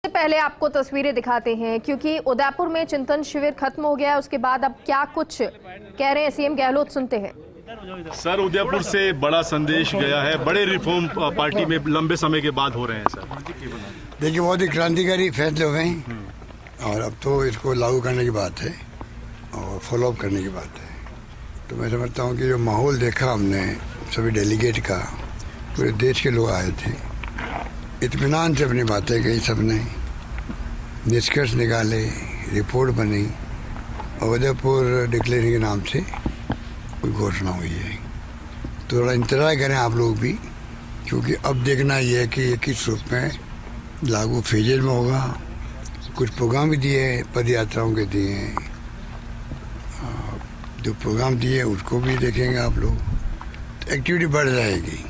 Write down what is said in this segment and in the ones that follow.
से पहले आपको तस्वीरें दिखाते हैं क्योंकि उदयपुर में चिंतन शिविर खत्म हो गया है। उसके बाद अब क्या कुछ कह रहे हैं सीएम गहलोत, सुनते हैं। सर, उदयपुर से बड़ा संदेश गया है, बड़े रिफॉर्म पार्टी में लंबे समय के बाद हो रहे हैं। सर देखिए, बहुत ही क्रांतिकारी फैसले हुए हैं और अब तो इसको लागू करने की बात है और फॉलोअप करने की बात है। तो मैं समझता हूँ कि जो माहौल देखा हमने सभी डेलीगेट का, पूरे देश के लोग आए थे, इत्मीनान से अपनी बातें कही, सबने निष्कर्ष निकाले, रिपोर्ट बनी और उदयपुर डिक्लेयरिंग के नाम से कोई घोषणा हुई है। तो थोड़ा इंतजार करें आप लोग भी, क्योंकि अब देखना ये है कि ये किस रूप में लागू फेजेज में होगा। कुछ प्रोग्राम भी दिए, पद यात्राओं के दिए, जो प्रोग्राम दिए उसको भी देखेंगे आप लोग, तो एक्टिविटी बढ़ जाएगी।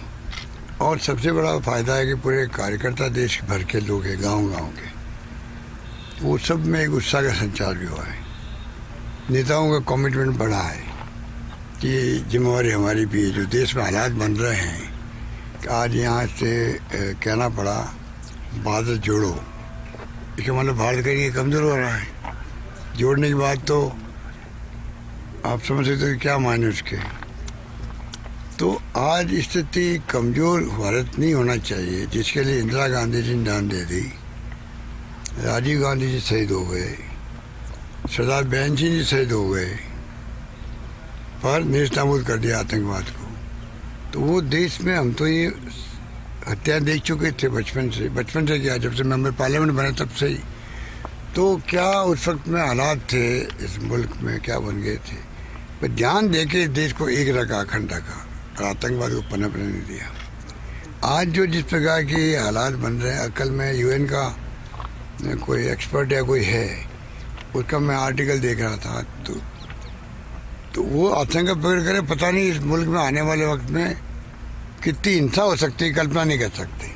और सबसे बड़ा फ़ायदा है कि पूरे कार्यकर्ता देश भर के लोग हैं, गांव-गांव के, वो सब में एक उत्साह का संचार भी हुआ है। नेताओं का कमिटमेंट बढ़ा है कि जिम्मेवारी हमारी भी है। जो देश में हालात बन रहे हैं कि आज यहाँ से कहना पड़ा भारत जोड़ो, इसका मतलब भारत का ये कमज़ोर हो रहा है। जोड़ने की बात तो आप समझ सकते हो क्या मायने उसके। तो आज स्थिति कमज़ोर भारत नहीं होना चाहिए, जिसके लिए इंदिरा गांधी जी ने जान दे दी, राजीव गांधी जी शहीद हो गए, सरदार बहन सिंह जी शहीद हो गए, पर नेस्तनाबूद कर दिया आतंकवाद को। तो वो देश में हम तो ये हत्या देख चुके थे बचपन से क्या, जब से मेंबर पार्लियामेंट बने तब से ही। तो क्या उस वक्त में हालात थे इस मुल्क में, क्या बन गए थे। पर ध्यान दे के देश को एक रखा, अखंड रखा और आतंकवाद को पनपने नहीं दिया। आज जो जिस प्रकार के हालात बन रहे हैं, अकल में यूएन का कोई एक्सपर्ट या कोई है, उसका मैं आर्टिकल देख रहा था, तो वो आतंक पकड़ करे, पता नहीं इस मुल्क में आने वाले वक्त में कितनी हिंसा हो सकती है, कल्पना नहीं कर सकते।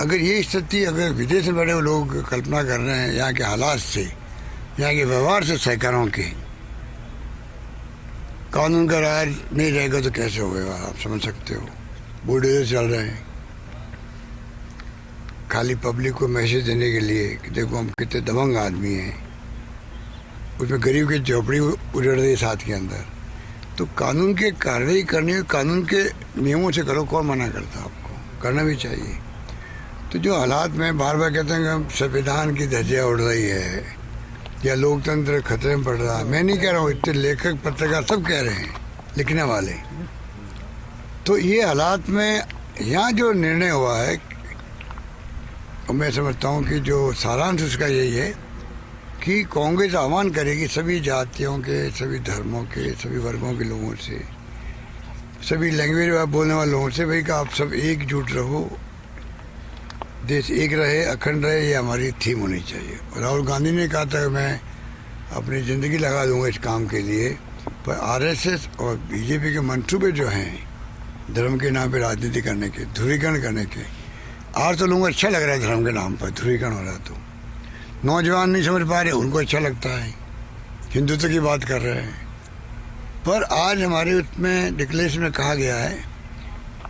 अगर ये स्थिति, अगर विदेश में बैठे हुए लोग कल्पना कर रहे हैं यहाँ के हालात से, यहाँ के व्यवहार से, सरकारों के, कानून का राज नहीं रहेगा तो कैसे होगा, आप समझ सकते हो। बुलडोजर चल रहे हैं खाली पब्लिक को मैसेज देने के लिए कि देखो हम कितने दबंग आदमी हैं। उसमें गरीब की झोपड़ी उजड़ रही साथ के अंदर। तो कानून के कार्रवाई करनी है, कानून के नियमों से करो, कौन मना करता, आपको करना भी चाहिए। तो जो हालात में बार बार कहते हैं कि संविधान की धज्जियाँ उड़ रही है या लोकतंत्र खतरे में पड़ रहा है, मैं नहीं कह रहा हूँ, इतने लेखक पत्रकार सब कह रहे हैं, लिखने वाले। तो ये हालात में यहाँ जो निर्णय हुआ है, मैं समझता हूँ कि जो सारांश उसका यही है कि कांग्रेस आह्वान करेगी सभी जातियों के, सभी धर्मों के, सभी वर्गों के लोगों से, सभी लैंग्वेज बोलने वाले लोगों से, भाई कि आप सब एकजुट रहो, देश एक रहे, अखंड रहे, ये हमारी थीम होनी चाहिए। और राहुल गांधी ने कहा था कि मैं अपनी ज़िंदगी लगा दूंगा इस काम के लिए। पर आरएसएस और बीजेपी के मंसूबे जो हैं धर्म के नाम पे राजनीति करने के, ध्रुवीकरण करने के, आज तो लोगों को अच्छा लग रहा है धर्म के नाम पर ध्रुवीकरण हो रहा है। तो नौजवान नहीं समझ पा रहे, उनको अच्छा लगता है, हिंदुत्व की बात कर रहे हैं। पर आज हमारे उसमें डिक्लेरेशन में कहा गया है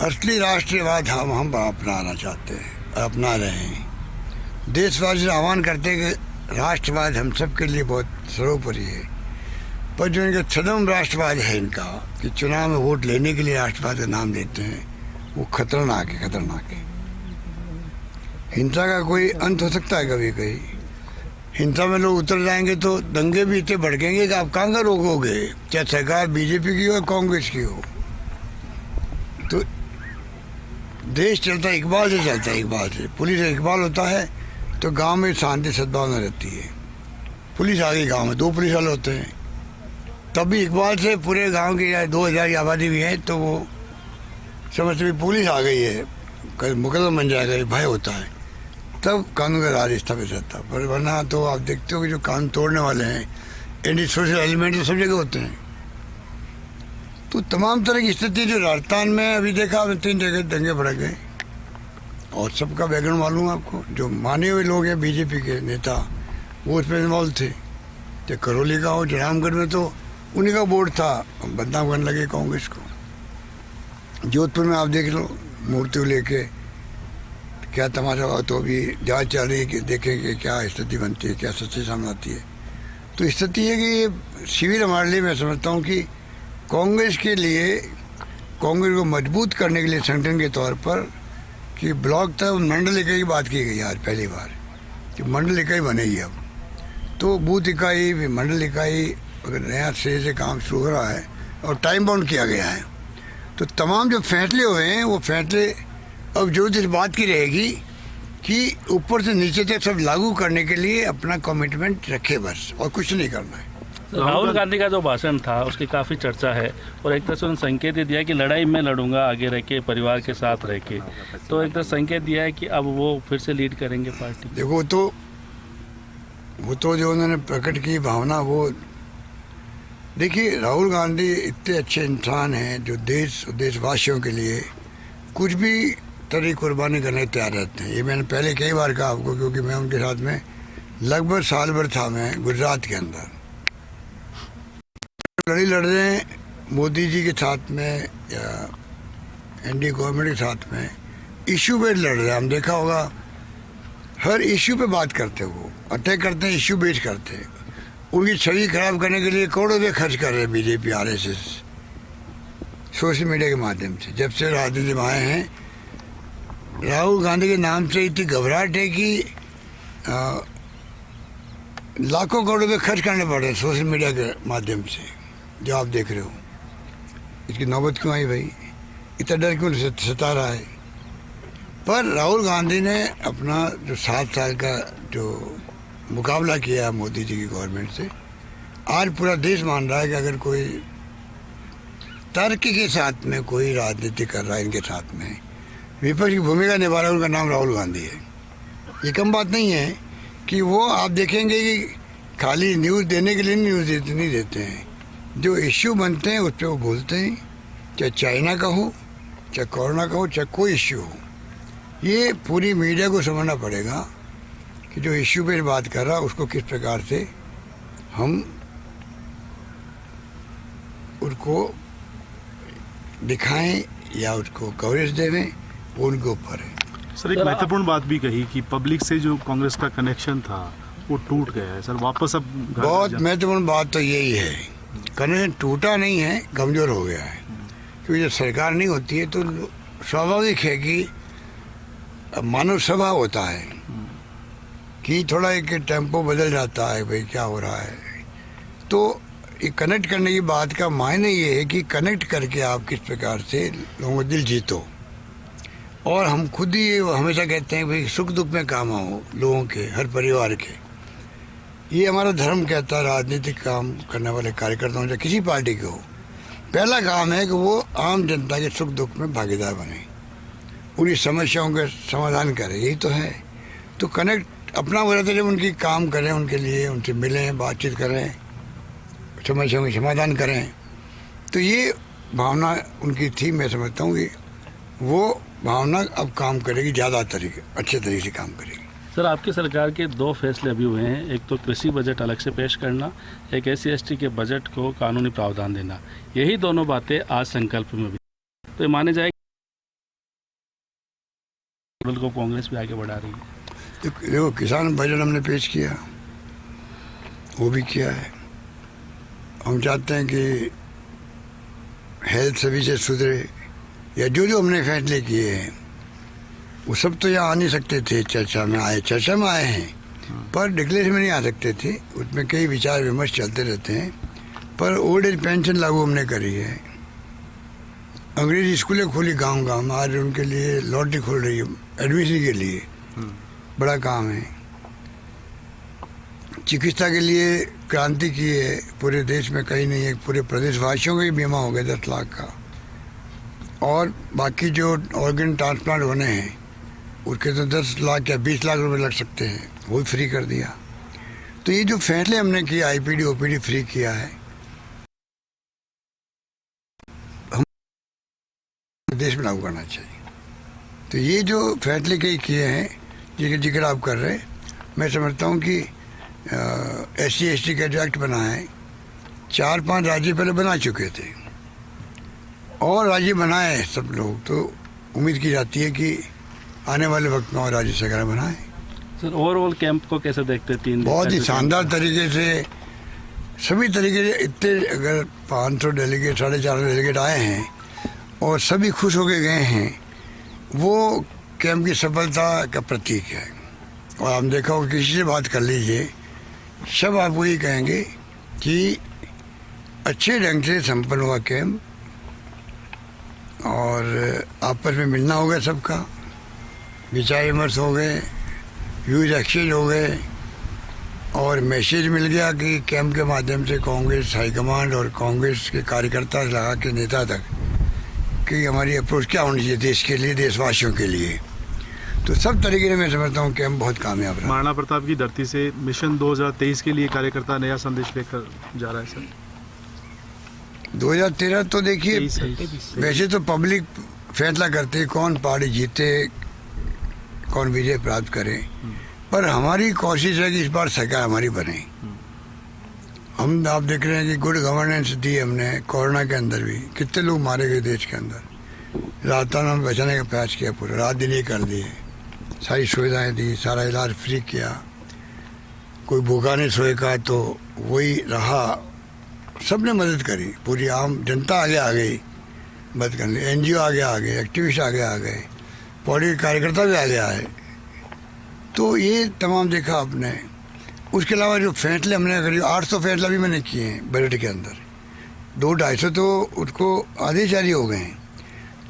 असली राष्ट्रीयवाद हम अपनाना चाहते हैं, अपना रहे हैं। देशवासी से आह्वान करते हैं कि राष्ट्रवाद हम सब के लिए बहुत सर्वोपरि है। पर जो इनका छद्म राष्ट्रवाद है इनका, कि चुनाव में वोट लेने के लिए राष्ट्रवाद का नाम देते हैं, वो खतरनाक है, खतरनाक है। हिंसा का कोई अंत हो सकता है कभी कहीं। हिंसा में लोग उतर जाएंगे तो दंगे भी इतने भड़केंगे कि आप कहाँ का रोकोगे, चाहे सरकार बीजेपी की हो या कांग्रेस की हो। तो देश चलता है इकबाल से, चलता है इकबाल से। पुलिस से इकबाल होता है तो गांव में शांति सद्भावना रहती है। पुलिस आ गई गांव में, 2 पुलिस वाले होते हैं, तब भी इकबाल से पूरे गांव की 2000 की आबादी भी है तो वो समझते भी पुलिस आ गई है, कल मुकदमा बन जाएगा, ये भय होता है, तब कानून का राज स्थापित रहता। पर वरना तो आप देखते हो कि जो कानून तोड़ने वाले हैं, एंटी सोशल एलिमेंट तो सब जगह होते हैं। तो तमाम तरह की स्थिति जो राजस्थान में अभी देखा, 3 जगह दंगे भड़क गए और सबका बैकग्राउंड मालूम है आपको। जो माने हुए लोग हैं बीजेपी के नेता, वो उसमें इन्वॉल्व थे। चाहे करौली का हो, रामगढ़ में तो उन्हीं का बोर्ड था, बदनाम करने लगे कांग्रेस को। जोधपुर में आप देख लो, मूर्ति लेके क्या तमाशा हुआ, तो अभी जांच चल रही है कि देखें कि क्या स्थिति बनती है, क्या सच्चाई सामने आती है। तो स्थिति है कि ये शिविर हमारे लिए, मैं समझता हूँ कि कांग्रेस के लिए, कांग्रेस को मजबूत करने के लिए संगठन के तौर पर, कि ब्लॉक तक मंडल इकाई की बात की गई आज पहली बार कि मंडल इकाई बनेगी अब, तो बूथ इकाई, मंडल इकाई, अगर नया सिरे से काम शुरू हो रहा है और टाइम बाउंड किया गया है, तो तमाम जो फैसले हुए हैं वो फैसले अब जरूरत इस बात की रहेगी कि ऊपर से नीचे तक सब लागू करने के लिए अपना कमिटमेंट रखे, बस, और कुछ नहीं करना है। राहुल गांधी का जो भाषण था उसकी काफ़ी चर्चा है और एक तरह से उन्होंने संकेत ही दिया कि लड़ाई में लड़ूंगा आगे रह के, परिवार के साथ रह के, तो एक तरह संकेत दिया है कि अब वो फिर से लीड करेंगे पार्टी। देखो, वो तो जो उन्होंने प्रकट की भावना, वो देखिए, राहुल गांधी इतने अच्छे इंसान हैं जो देशवासियों के लिए कुछ भी तरह कुर्बानी करने तैयार रहते हैं। ये मैंने पहले कई बार कहा आपको, क्योंकि मैं उनके साथ में लगभग साल भर था, मैं गुजरात के अंदर लड़ी लड़ रहे हैं मोदी जी के साथ में या एनडीए गवर्नमेंट के साथ में, इशू पे लड़ रहे हैं। हम देखा होगा हर इशू पे बात करते, वो अटैक करते हैं, इशू बेस करते हैं, उनकी छवि खराब करने के लिए करोड़ों रुपये खर्च कर रहे हैं बीजेपी, आरएसएस, सोशल मीडिया के माध्यम से। जब से राजनीति में आए हैं, राहुल गांधी के नाम से इतनी घबराहट है कि लाखों करोड़ रुपये खर्च करने पड़ रहे हैं सोशल मीडिया के माध्यम से, जो आप देख रहे हो। इसकी नौबत क्यों आई भाई, इतना डर क्यों सता रहा है? पर राहुल गांधी ने अपना जो 7 साल का जो मुकाबला किया मोदी जी की गवर्नमेंट से, आज पूरा देश मान रहा है कि अगर कोई तर्क के साथ में कोई राजनीति कर रहा है, इनके साथ में विपक्ष की भूमिका निभा रहा है, उनका नाम राहुल गांधी है। ये कम बात नहीं है कि वो, आप देखेंगे कि खाली न्यूज़ देने के लिए न्यूज़ नहीं देते हैं, जो इश्यू बनते हैं उस पर वो बोलते हैं, चाहे चाइना का हो, चाहे कोरोना का हो, चाहे कोई इश्यू हो। ये पूरी मीडिया को समझना पड़ेगा कि जो इश्यू पे बात कर रहा है उसको किस प्रकार से हम उसको दिखाएं या उसको कवरेज देवें, वो उनके ऊपर है। सर, एक महत्वपूर्ण बात भी कही कि पब्लिक से जो कांग्रेस का कनेक्शन था वो टूट गया है। सर, वापस अब बहुत महत्वपूर्ण बात तो यही है, कनेक्शन टूटा नहीं है, कमज़ोर हो गया है। क्योंकि जब सरकार नहीं होती है तो स्वाभाविक है कि मानव स्वभाव होता है कि थोड़ा एक टेम्पो बदल जाता है, भाई क्या हो रहा है। तो ये कनेक्ट करने की बात का मायने ये है कि कनेक्ट करके आप किस प्रकार से लोगों का दिल जीतो। और हम खुद ही हमेशा कहते हैं भाई सुख दुख में काम आओ लोगों के, हर परिवार के। ये हमारा धर्म कहता है, राजनीतिक काम करने वाले कार्यकर्ताओं चाहे किसी पार्टी के हो, पहला काम है कि वो आम जनता के सुख दुख में भागीदार बने, उन्हीं समस्याओं का समाधान करें, यही तो है। तो कनेक्ट अपना हो जाता है जब उनकी काम करें, उनके लिए उनसे मिलें, बातचीत करें, समस्याओं का समाधान करें। तो ये भावना उनकी थी, मैं समझता हूँ कि वो भावना अब काम करेगी, ज़्यादा अच्छे तरीके से काम करेगी। सर, आपकी सरकार के 2 फैसले अभी हुए हैं, एक तो कृषि बजट अलग से पेश करना, एक SC/ST के बजट को कानूनी प्रावधान देना। यही दोनों बातें आज संकल्प में भी, तो ये माने जाए को कांग्रेस भी आगे बढ़ा रही है। देखो, किसान बजट हमने पेश किया, वो भी किया है। हम चाहते हैं कि हेल्थ सर्विसेज सुधरे, या जो हमने फैसले किए हैं वो सब तो यहाँ आ नहीं सकते थे, चर्चा में आए हैं, पर डिक्लेरेशन में नहीं आ सकते थे। उसमें कई विचार विमर्श चलते रहते हैं। पर ओल्ड एज पेंशन लागू हमने करी है, अंग्रेजी स्कूलें खोली गांव-गांव में, आज उनके लिए लॉटरी खोल रही है एडमिशन के लिए, बड़ा काम है। चिकित्सा के लिए क्रांति की है, पूरे देश में कहीं नहीं है, पूरे प्रदेशवासियों का ही बीमा हो गया 10 लाख का। और बाकी जो ऑर्गन ट्रांसप्लांट होने हैं उसके तो 10 लाख या 20 लाख रुपए लग सकते हैं, वो भी फ्री कर दिया। तो ये जो फैसले हमने किया, IPD OPD फ्री किया है, हम देश में लागू करना चाहिए। तो ये जो फैसले कई किए हैं जिनका जिक्र आप कर रहे हैं, मैं समझता हूँ कि SC/ST का जो एक्ट बना है 4-5 राज्य पहले बना चुके थे और राज्य बनाए सब लोग, तो उम्मीद की जाती है कि आने वाले वक्त में और राज्य सरकार बनाए। सर ओवरऑल कैंप को कैसे देखते हैं? 3 दिन बहुत ही का शानदार तरीके से सभी तरीके से, इतने अगर 500 डेलीगेट 450 डेलीगेट आए हैं और सभी खुश होके गए हैं, वो कैंप की सफलता का प्रतीक है। और हम देखा हो किसी से बात कर लीजिए, सब आपको ये कहेंगे कि अच्छे ढंग से संपन्न हुआ कैंप, और आपस में मिलना हो गया, सबका विचार विमर्श हो गए, व्यूज एक्सचेंज हो गए, और मैसेज मिल गया कि कैंप के माध्यम से कांग्रेस हाईकमांड और कांग्रेस के कार्यकर्ता से लगा के नेता तक कि हमारी अप्रोच क्या होनी चाहिए देश के लिए, देशवासियों के लिए। तो सब तरीके से मैं समझता हूँ कैंप बहुत कामयाब रहा। महाराणा प्रताप की धरती से मिशन 2023 के लिए कार्यकर्ता नया संदेश लेकर जा रहा है सर। 2013 तो देखिए, 23 वैसे तो पब्लिक फैसला करते है कौन पार्टी जीते, कौन विजय प्राप्त करे, पर हमारी कोशिश है कि इस बार सरकार हमारी बने। हम आप देख रहे हैं कि गुड गवर्नेंस दी हमने। कोरोना के अंदर भी कितने लोग मारे गए देश के अंदर, रातों में बचाने का प्रयास किया, पूरा रात दिन ही कर दिए, सारी सुविधाएं दी, सारा इलाज फ्री किया, कोई भूखा नहीं सोएगा तो वही रहा, सबने मदद करी, पूरी आम जनता आगे आ गई मदद करने, NGO आगे आ गए, एक्टिविस्ट आगे आ गए, पॉलिटिकल कार्यकर्ता भी आगे आए। तो ये तमाम देखा आपने। उसके अलावा जो फैसले हमने करीब 800 फैसला भी मैंने किए हैं बजट के अंदर, 200-250 तो उसको आधे जारी हो गए हैं।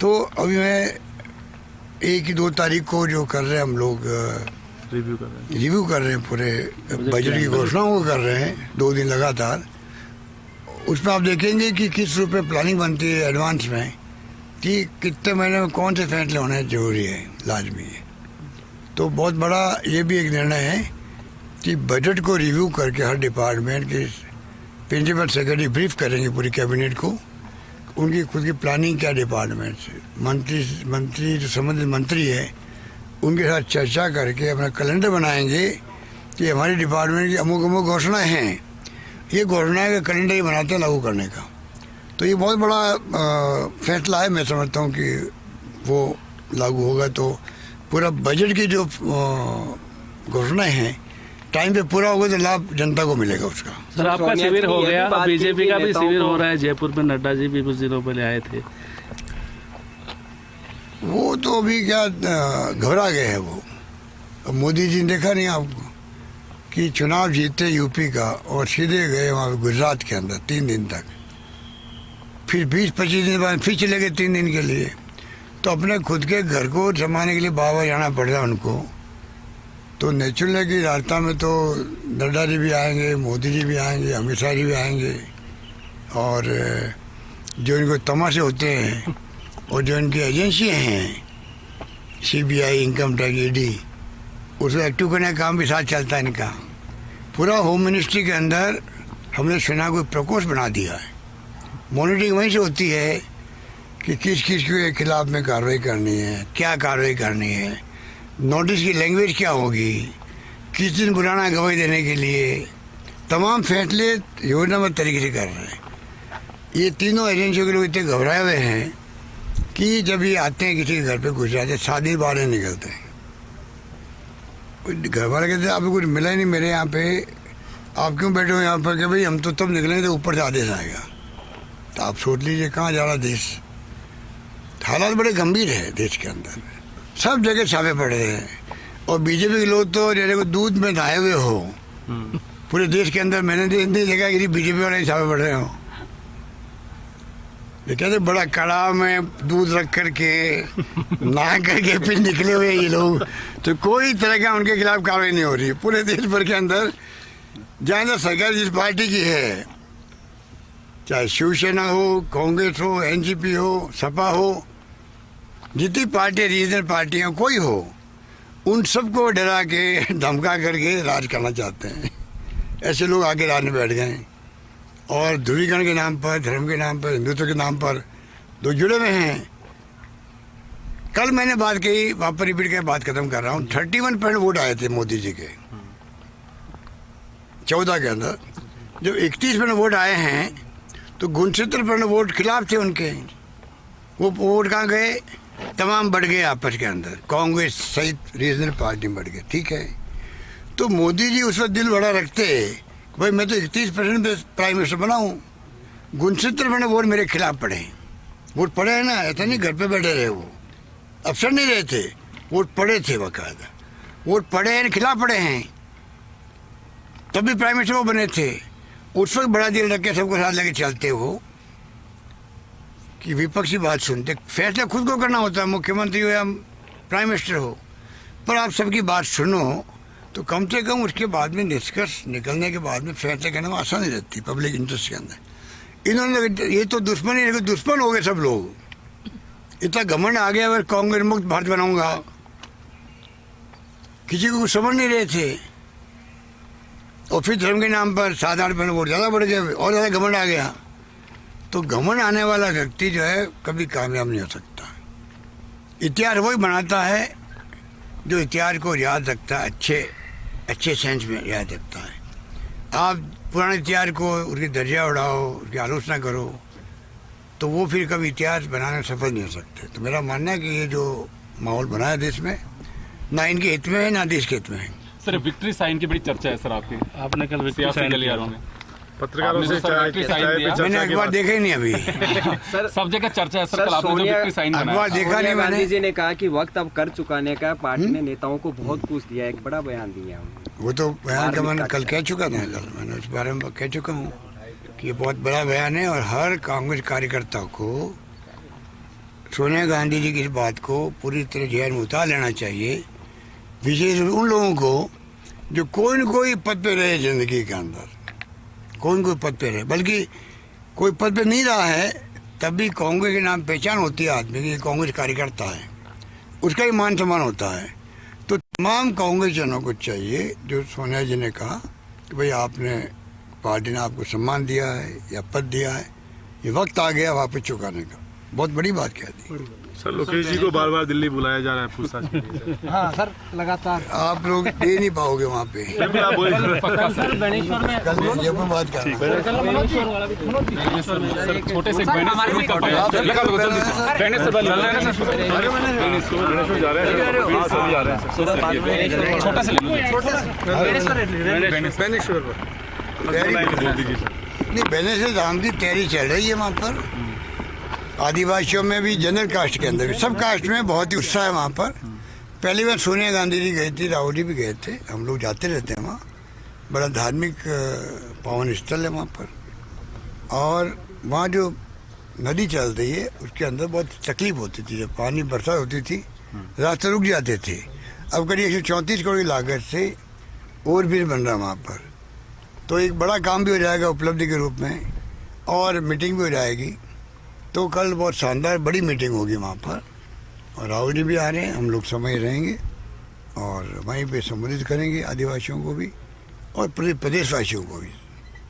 तो अभी मैं 1-2 तारीख को जो कर रहे हैं हम लोग रिव्यू कर रहे हैं पूरे बजट की घोषणाओं को कर रहे हैं 2 दिन लगातार। उसमें आप देखेंगे कि किस रूप में प्लानिंग बनती है एडवांस में, कि कितने महीने में कौन से फैसले होने जरूरी है, लाजमी है। तो बहुत बड़ा ये भी एक निर्णय है कि बजट को रिव्यू करके हर डिपार्टमेंट की प्रिंसिपल सेक्रेटरी ब्रीफ करेंगे पूरी कैबिनेट को, उनकी खुद की प्लानिंग क्या डिपार्टमेंट से, मंत्री जो संबंधित मंत्री है उनके साथ चर्चा करके अपना कैलेंडर बनाएंगे कि हमारी डिपार्टमेंट की अमुक अमुक घोषणाएँ हैं, ये घोषणा का कैलेंडर ही बनाते हैं लागू करने का। तो ये बहुत बड़ा फैसला है। मैं समझता हूँ कि वो लागू होगा तो पूरा बजट की जो घोषणाएं हैं टाइम पे पूरा होगा तो लाभ जनता को मिलेगा उसका। सर आपका शिविर हो गया, अब बीजेपी का भी शिविर हो रहा है जयपुर में, नड्डा जी भी कुछ दिनों पहले आए थे। वो तो अभी क्या घबरा गए हैं वो। अब मोदी जी ने देखा नहीं आपको कि चुनाव जीते यूपी का और सीधे गए वहाँ गुजरात के अंदर 3 दिन तक, फिर 20-25 दिन बाद फिर चले गए 3 दिन के लिए। तो अपने खुद के घर को जमाने के लिए बाबा जाना पड़ रहा उनको। तो नेचुरल है कि राजस्थान में तो नड्डा जी भी आएंगे, मोदी जी भी आएंगे, अमित शाह जी भी आएंगे, और जो इनको तमाशे होते हैं और जो इनकी एजेंसियाँ हैं CBI, इनकम टैक्स, ED, उसको एक्टिव करने का काम भी साथ चलता है इनका। पूरा होम मिनिस्ट्री के अंदर हमने सेना को प्रकोष्ठ बना दिया है। मॉनिटरिंग वहीं से होती है कि किस किस के खिलाफ में कार्रवाई करनी है, क्या कार्रवाई करनी है, नोटिस की लैंग्वेज क्या होगी, किस दिन बुलाना है गवाही देने के लिए, तमाम फैसले योजनाबद्ध तरीके से कर रहे हैं। ये तीनों एजेंसियों के लोग इतने घबराए हुए हैं कि जब ये आते हैं किसी के घर पे घुस जाते, 7 दिन बाहर निकलते हैं। घर वाले कहते हैं आपको कुछ मिला ही नहीं मेरे यहाँ पे, आप क्यों बैठे हो यहाँ पर, कि भाई हम तो तब निकलेंगे तो ऊपर से आदेश आएगा। तो आप सोच लीजिए कहाँ जा रहा देश। हालात बड़े गंभीर है देश के अंदर, सब जगह छापे पड़े हैं। और बीजेपी के लोग तो जैसे को दूध में नहाए हुए हो पूरे देश के अंदर। मैंने नहीं देखा कि बीजेपी वाले छापे पड़ रहे हो। ये कहते बड़ा कड़ा में दूध रख करके नहा करके फिर निकले हुए ये लोग। तो कोई तरह का उनके खिलाफ कार्रवाई नहीं हो रही पूरे देश भर के अंदर। जहाँ जहाँ सरकार जिस पार्टी की है, चाहे शिवसेना हो, कांग्रेस हो, NGP हो, सपा हो, जितनी पार्टी रीजनल पार्टियां कोई हो, उन सबको डरा के धमका करके राज करना चाहते हैं। ऐसे लोग आके राज में बैठ गए और ध्रुवीकरण के नाम पर, धर्म के नाम पर, हिंदुत्व के नाम पर लोग जुड़े हुए हैं। कल मैंने बात कही, वापस रिपीट कर बात खत्म कर रहा हूँ। 31% वोट आए थे मोदी जी के 14 के अंदर। जब 31% वोट आए हैं तो 69% वोट खिलाफ थे उनके। वो वोट कहाँ गए? तमाम बढ़ गए आपस के अंदर, कांग्रेस सहित रीजनल पार्टी बढ़ गए, ठीक है। तो मोदी जी उस वक्त दिल बड़ा रखते, भाई मैं तो 31% पे प्राइम मिनिस्टर बनाऊं, 69 वोट मेरे खिलाफ पड़े। वोट पड़े है ना, ऐसा नहीं घर पे बैठे रहे, वो अफसर नहीं रहे थे, वोट पड़े थे बाकायदा, वोट पड़े हैं, खिलाफ पड़े हैं, तब भी प्राइम मिनिस्टर वो बने थे। उस वक्त बड़ा दिल रख के सबको साथ लेके चलते हो कि विपक्षी बात सुनते। फैसला खुद को करना होता है, मुख्यमंत्री हो या प्राइम मिनिस्टर हो, पर आप सबकी बात सुनो तो कम से कम उसके बाद में निष्कर्ष निकलने के बाद में फैसला करने में आसानी रहती पब्लिक इंटरेस्ट के अंदर। इन्होंने ये तो दुश्मन हो गए सब लोग। इतना घमंड आ गया, अगर कांग्रेस मुक्त भारत बनाऊंगा, किसी को कुछ समझ नहीं रहे थे। और फिर धर्म के नाम पर साधारण वोट ज़्यादा बढ़ गए और ज़्यादा घमंड आ गया। तो घमंड आने वाला व्यक्ति जो है कभी कामयाब नहीं हो सकता। इतिहास वही बनाता है जो इतिहास को याद रखता है, अच्छे सेंस में याद रखता है। आप पुराने इतिहास को उसकी दर्जा उड़ाओ, उसकी आलोचना करो, तो वो फिर कभी इतिहास बनाने में सफल नहीं हो सकते। तो मेरा मानना है कि ये जो माहौल बना है देश में, ना इनके हित में है ना देश के हित में है। सर विक्ट्री साइन की बड़ी चर्चा है सर आपकी, आपने कल विक्ट्री साइन गलियारों में पत्रकारों आपने से तो सर विक्ट्री साइन दिया। मैंने अखबार देखा ही नहीं अभी। सर सब जगह चर्चा है सर, कल आपने जो विक्ट्री साइन बनाया। अखबार देखा नहीं मैंने। गांधी जी ने कहा कि वक्त अब कर चुकाने का, पार्टी ने नेताओं को बहुत कुछ दिया, एक बड़ा बयान दिया उन्होंने। वो तो बयान का मैंने कल कह चुका था, कल मैंने उस बारे में कह चुका हूँ कि ये बहुत बड़ा बयान है और हर कांग्रेस कार्यकर्ता को सोनिया गांधी जी की इस बात को पूरी तरह जहन में उतार लेना चाहिए। विशेष उन लोगों को जो कोई न कोई पद पे रहे जिंदगी के अंदर, कोई न कोई पद पे रहे, बल्कि कोई पद पे नहीं रहा है तब भी कांग्रेस के नाम पहचान होती है आदमी की, कांग्रेस कार्यकर्ता है, उसका ही मान सम्मान होता है। तो तमाम कांग्रेस जनों को चाहिए, जो सोनिया जी ने कहा कि भाई आपने, पार्टी ने आपको सम्मान दिया है या पद दिया है, ये वक्त आ गया वापस चुकाने का। बहुत बड़ी बात कह दी। सर लोकेश जी को बार बार दिल्ली बुलाया जा रहा है पूछताछ के लिए। हाँ सर, लगातार आप लोग दे नहीं पाओगे वहाँ पे। आप बोले कल ये बात कर छोटे से गणेश का छोटा से नहीं, बेनेश्वर धाम की तैयारी चल रही है वहाँ पर। आदिवासियों में भी, जनरल कास्ट के अंदर भी, सब कास्ट में बहुत ही उत्साह है वहाँ पर। पहली बार सोनिया गांधी जी गई थी, राहुल जी भी गए थे, हम लोग जाते रहते हैं वहाँ। बड़ा धार्मिक पावन स्थल है वहाँ पर। और वहाँ जो नदी चल रही है उसके अंदर बहुत तकलीफ होती थी, जब पानी बरसात होती थी रास्ते रुक जाते थे। अब करीब 134 करोड़ की लागत से ओवरब्रिज बन रहा है वहाँ पर, तो एक बड़ा काम भी हो जाएगा उपलब्धि के रूप में, और मीटिंग भी हो जाएगी। तो कल बहुत शानदार बड़ी मीटिंग होगी वहाँ पर, और राहुल जी भी आ रहे हैं, हम लोग समय रहेंगे और वहीं पे संबोधित करेंगे आदिवासियों को भी और पूरे प्रदेशवासियों को भी।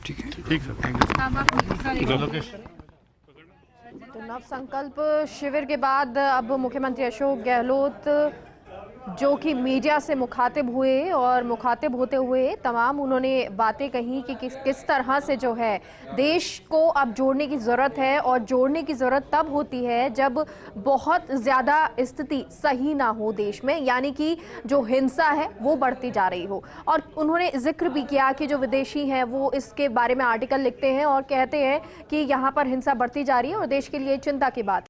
ठीक है, ठीक सर, थैंक यू। तो नव संकल्प शिविर के बाद अब मुख्यमंत्री अशोक गहलोत जो कि मीडिया से मुखातिब हुए, और मुखातिब होते हुए तमाम उन्होंने बातें कही कि किस तरह से जो है देश को अब जोड़ने की ज़रूरत है, और जोड़ने की ज़रूरत तब होती है जब बहुत ज़्यादा स्थिति सही ना हो देश में, यानी कि जो हिंसा है वो बढ़ती जा रही हो। और उन्होंने जिक्र भी किया कि जो विदेशी हैं वो इसके बारे में आर्टिकल लिखते हैं और कहते हैं कि यहाँ पर हिंसा बढ़ती जा रही है और देश के लिए चिंता की बात है।